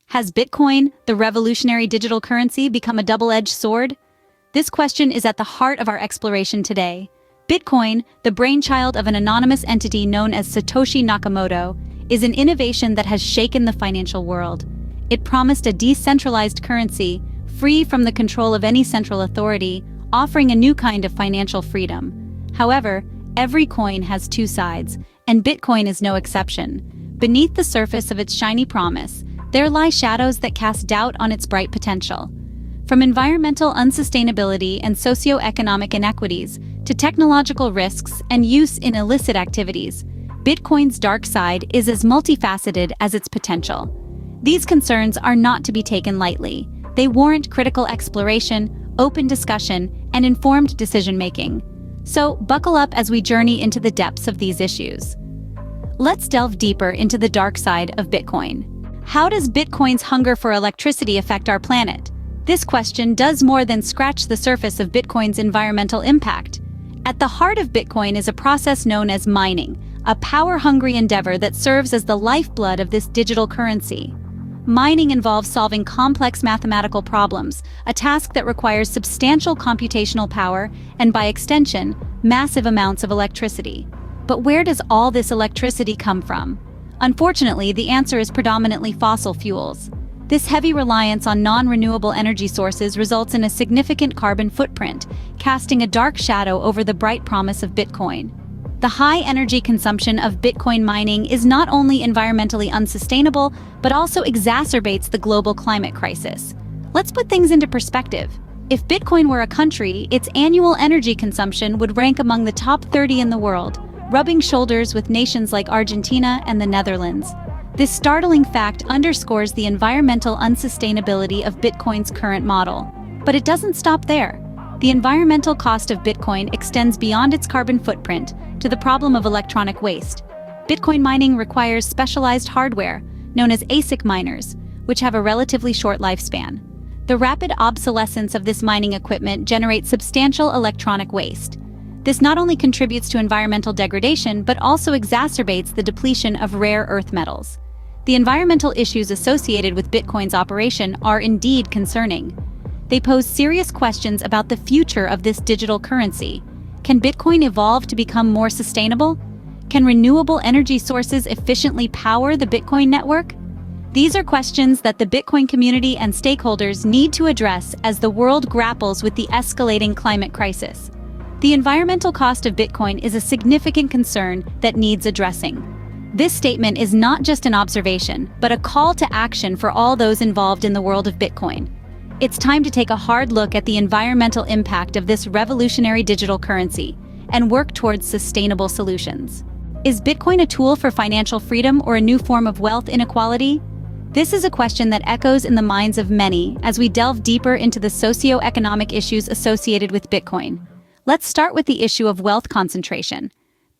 Has Bitcoin, the revolutionary digital currency, become a double-edged sword? This question is at the heart of our exploration today. Bitcoin, the brainchild of an anonymous entity known as Satoshi Nakamoto, is an innovation that has shaken the financial world. It promised a decentralized currency, free from the control of any central authority, offering a new kind of financial freedom. However, every coin has two sides, and Bitcoin is no exception. Beneath the surface of its shiny promise, there lie shadows that cast doubt on its bright potential. From environmental unsustainability and socio-economic inequities to technological risks and use in illicit activities, Bitcoin's dark side is as multifaceted as its potential. These concerns are not to be taken lightly. They warrant critical exploration, open discussion, and informed decision-making. So, buckle up as we journey into the depths of these issues. Let's delve deeper into the dark side of Bitcoin. How does Bitcoin's hunger for electricity affect our planet? This question does more than scratch the surface of Bitcoin's environmental impact. At the heart of Bitcoin is a process known as mining, a power-hungry endeavor that serves as the lifeblood of this digital currency. Mining involves solving complex mathematical problems, a task that requires substantial computational power and, by extension, massive amounts of electricity. But where does all this electricity come from? Unfortunately, the answer is predominantly fossil fuels. This heavy reliance on non-renewable energy sources results in a significant carbon footprint, casting a dark shadow over the bright promise of Bitcoin. The high energy consumption of Bitcoin mining is not only environmentally unsustainable, but also exacerbates the global climate crisis. Let's put things into perspective. If Bitcoin were a country, its annual energy consumption would rank among the top 30 in the world, rubbing shoulders with nations like Argentina and the Netherlands. This startling fact underscores the environmental unsustainability of Bitcoin's current model. But it doesn't stop there. The environmental cost of Bitcoin extends beyond its carbon footprint to the problem of electronic waste. Bitcoin mining requires specialized hardware, known as ASIC miners, which have a relatively short lifespan. The rapid obsolescence of this mining equipment generates substantial electronic waste. This not only contributes to environmental degradation, but also exacerbates the depletion of rare earth metals. The environmental issues associated with Bitcoin's operation are indeed concerning. They pose serious questions about the future of this digital currency. Can Bitcoin evolve to become more sustainable? Can renewable energy sources efficiently power the Bitcoin network? These are questions that the Bitcoin community and stakeholders need to address as the world grapples with the escalating climate crisis. The environmental cost of Bitcoin is a significant concern that needs addressing. This statement is not just an observation, but a call to action for all those involved in the world of Bitcoin. It's time to take a hard look at the environmental impact of this revolutionary digital currency and work towards sustainable solutions. Is Bitcoin a tool for financial freedom or a new form of wealth inequality? This is a question that echoes in the minds of many as we delve deeper into the socio-economic issues associated with Bitcoin. Let's start with the issue of wealth concentration.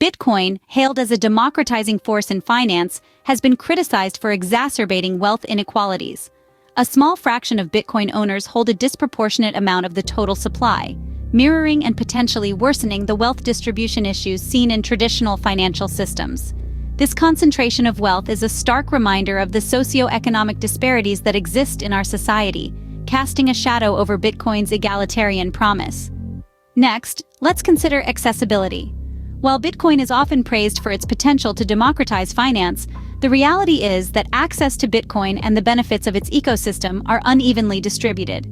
Bitcoin, hailed as a democratizing force in finance, has been criticized for exacerbating wealth inequalities. A small fraction of Bitcoin owners hold a disproportionate amount of the total supply, mirroring and potentially worsening the wealth distribution issues seen in traditional financial systems. This concentration of wealth is a stark reminder of the socio-economic disparities that exist in our society, casting a shadow over Bitcoin's egalitarian promise. Next, let's consider accessibility. While Bitcoin is often praised for its potential to democratize finance, the reality is that access to Bitcoin and the benefits of its ecosystem are unevenly distributed.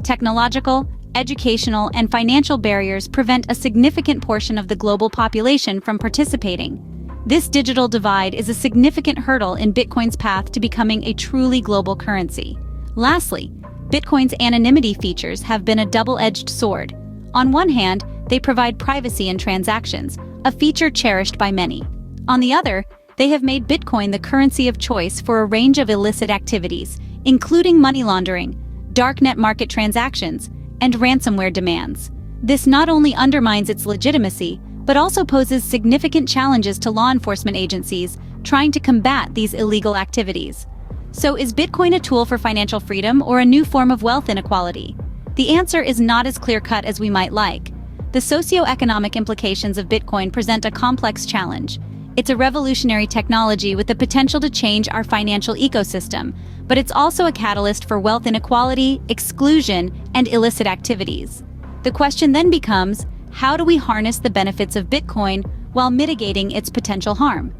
Technological, educational, and financial barriers prevent a significant portion of the global population from participating. This digital divide is a significant hurdle in Bitcoin's path to becoming a truly global currency. Lastly, Bitcoin's anonymity features have been a double-edged sword. On one hand, they provide privacy in transactions, a feature cherished by many. On the other, they have made Bitcoin the currency of choice for a range of illicit activities, including money laundering, darknet market transactions, and ransomware demands. This not only undermines its legitimacy, but also poses significant challenges to law enforcement agencies trying to combat these illegal activities. So, is Bitcoin a tool for financial freedom or a new form of wealth inequality? The answer is not as clear-cut as we might like. The socio-economic implications of Bitcoin present a complex challenge. It's a revolutionary technology with the potential to change our financial ecosystem, but it's also a catalyst for wealth inequality, exclusion, and illicit activities. The question then becomes, how do we harness the benefits of Bitcoin while mitigating its potential harm?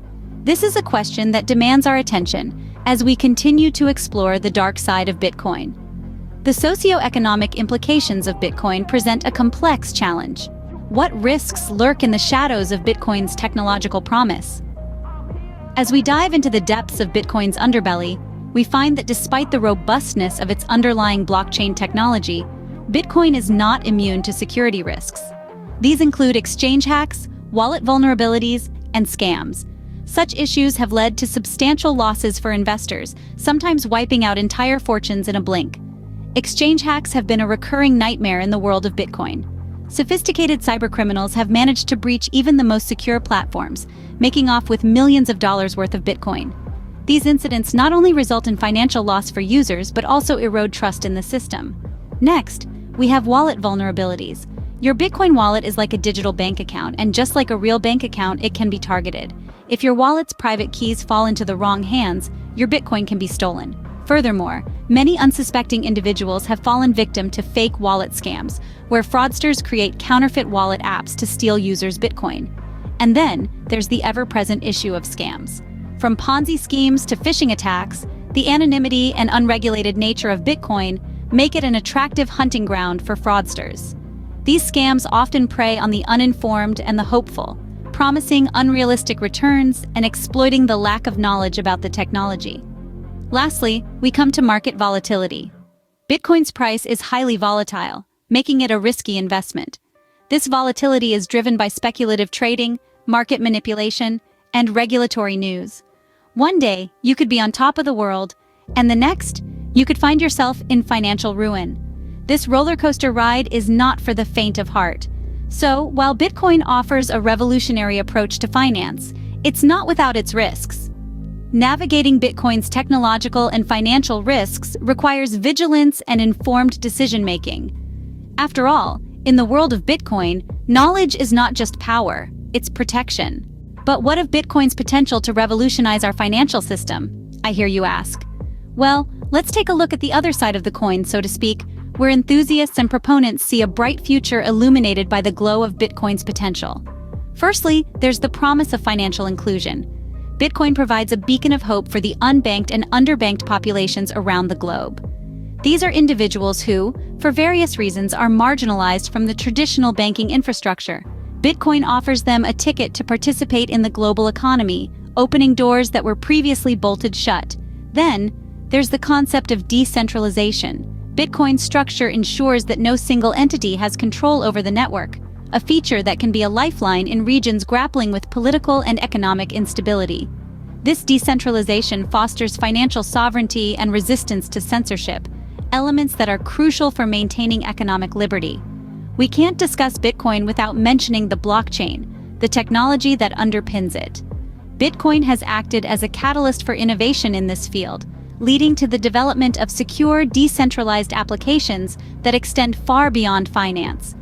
This is a question that demands our attention as we continue to explore the dark side of Bitcoin. The socio-economic implications of Bitcoin present a complex challenge. What risks lurk in the shadows of Bitcoin's technological promise? As we dive into the depths of Bitcoin's underbelly, we find that despite the robustness of its underlying blockchain technology, Bitcoin is not immune to security risks. These include exchange hacks, wallet vulnerabilities, and scams. Such issues have led to substantial losses for investors, sometimes wiping out entire fortunes in a blink. Exchange hacks have been a recurring nightmare in the world of Bitcoin. Sophisticated cybercriminals have managed to breach even the most secure platforms, making off with millions of dollars worth of Bitcoin. These incidents not only result in financial loss for users, but also erode trust in the system. Next, we have wallet vulnerabilities. Your Bitcoin wallet is like a digital bank account, and just like a real bank account, it can be targeted. If your wallet's private keys fall into the wrong hands, your Bitcoin can be stolen. Furthermore, many unsuspecting individuals have fallen victim to fake wallet scams, where fraudsters create counterfeit wallet apps to steal users' Bitcoin. And then, there's the ever-present issue of scams. From Ponzi schemes to phishing attacks, the anonymity and unregulated nature of Bitcoin make it an attractive hunting ground for fraudsters. These scams often prey on the uninformed and the hopeful, promising unrealistic returns and exploiting the lack of knowledge about the technology. Lastly, we come to market volatility. Bitcoin's price is highly volatile, making it a risky investment. This volatility is driven by speculative trading, market manipulation, and regulatory news. One day, you could be on top of the world, and the next, you could find yourself in financial ruin. This roller coaster ride is not for the faint of heart. So, while Bitcoin offers a revolutionary approach to finance, it's not without its risks. Navigating Bitcoin's technological and financial risks requires vigilance and informed decision-making. After all, in the world of Bitcoin, knowledge is not just power, it's protection. But what of Bitcoin's potential to revolutionize our financial system? I hear you ask. Well, let's take a look at the other side of the coin, so to speak, where enthusiasts and proponents see a bright future illuminated by the glow of Bitcoin's potential. Firstly, there's the promise of financial inclusion. Bitcoin provides a beacon of hope for the unbanked and underbanked populations around the globe. These are individuals who, for various reasons, are marginalized from the traditional banking infrastructure. Bitcoin offers them a ticket to participate in the global economy, opening doors that were previously bolted shut. Then, there's the concept of decentralization. Bitcoin's structure ensures that no single entity has control over the network, a feature that can be a lifeline in regions grappling with political and economic instability. This decentralization fosters financial sovereignty and resistance to censorship, elements that are crucial for maintaining economic liberty. We can't discuss Bitcoin without mentioning the blockchain, the technology that underpins it. Bitcoin has acted as a catalyst for innovation in this field, leading to the development of secure, decentralized applications that extend far beyond finance.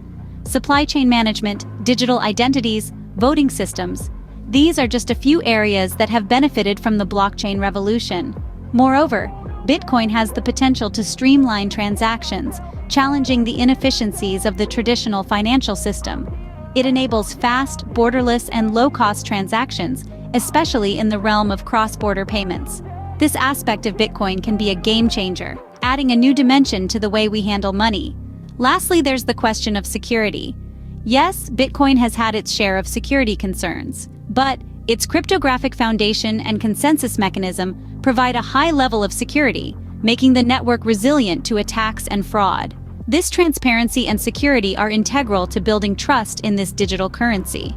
Supply chain management, digital identities, voting systems, these are just a few areas that have benefited from the blockchain revolution. Moreover, Bitcoin has the potential to streamline transactions, challenging the inefficiencies of the traditional financial system. It enables fast, borderless, and low-cost transactions, especially in the realm of cross-border payments. This aspect of Bitcoin can be a game changer, adding a new dimension to the way we handle money. Lastly, there's the question of security. Yes, Bitcoin has had its share of security concerns, but its cryptographic foundation and consensus mechanism provide a high level of security, making the network resilient to attacks and fraud. This transparency and security are integral to building trust in this digital currency.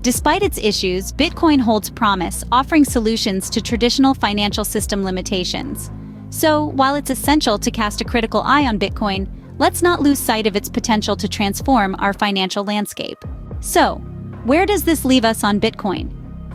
Despite its issues, Bitcoin holds promise, offering solutions to traditional financial system limitations. So, while it's essential to cast a critical eye on Bitcoin, let's not lose sight of its potential to transform our financial landscape. So, where does this leave us on Bitcoin?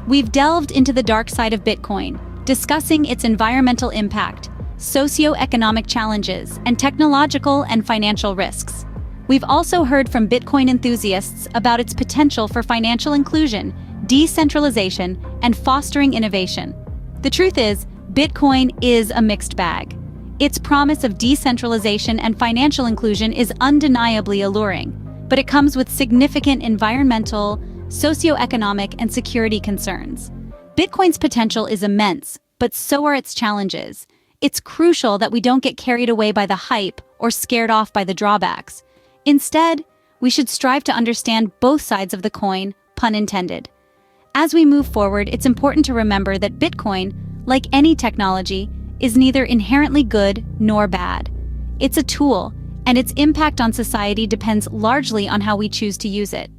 We've delved into the dark side of Bitcoin, discussing its environmental impact, socio-economic challenges, and technological and financial risks. We've also heard from Bitcoin enthusiasts about its potential for financial inclusion, decentralization, and fostering innovation. The truth is, Bitcoin is a mixed bag. Its promise of decentralization and financial inclusion is undeniably alluring, but it comes with significant environmental, socio-economic, and security concerns. Bitcoin's potential is immense, but so are its challenges. It's crucial that we don't get carried away by the hype or scared off by the drawbacks. Instead, we should strive to understand both sides of the coin, pun intended. As we move forward, it's important to remember that Bitcoin, like any technology, is neither inherently good nor bad. It's a tool, and its impact on society depends largely on how we choose to use it.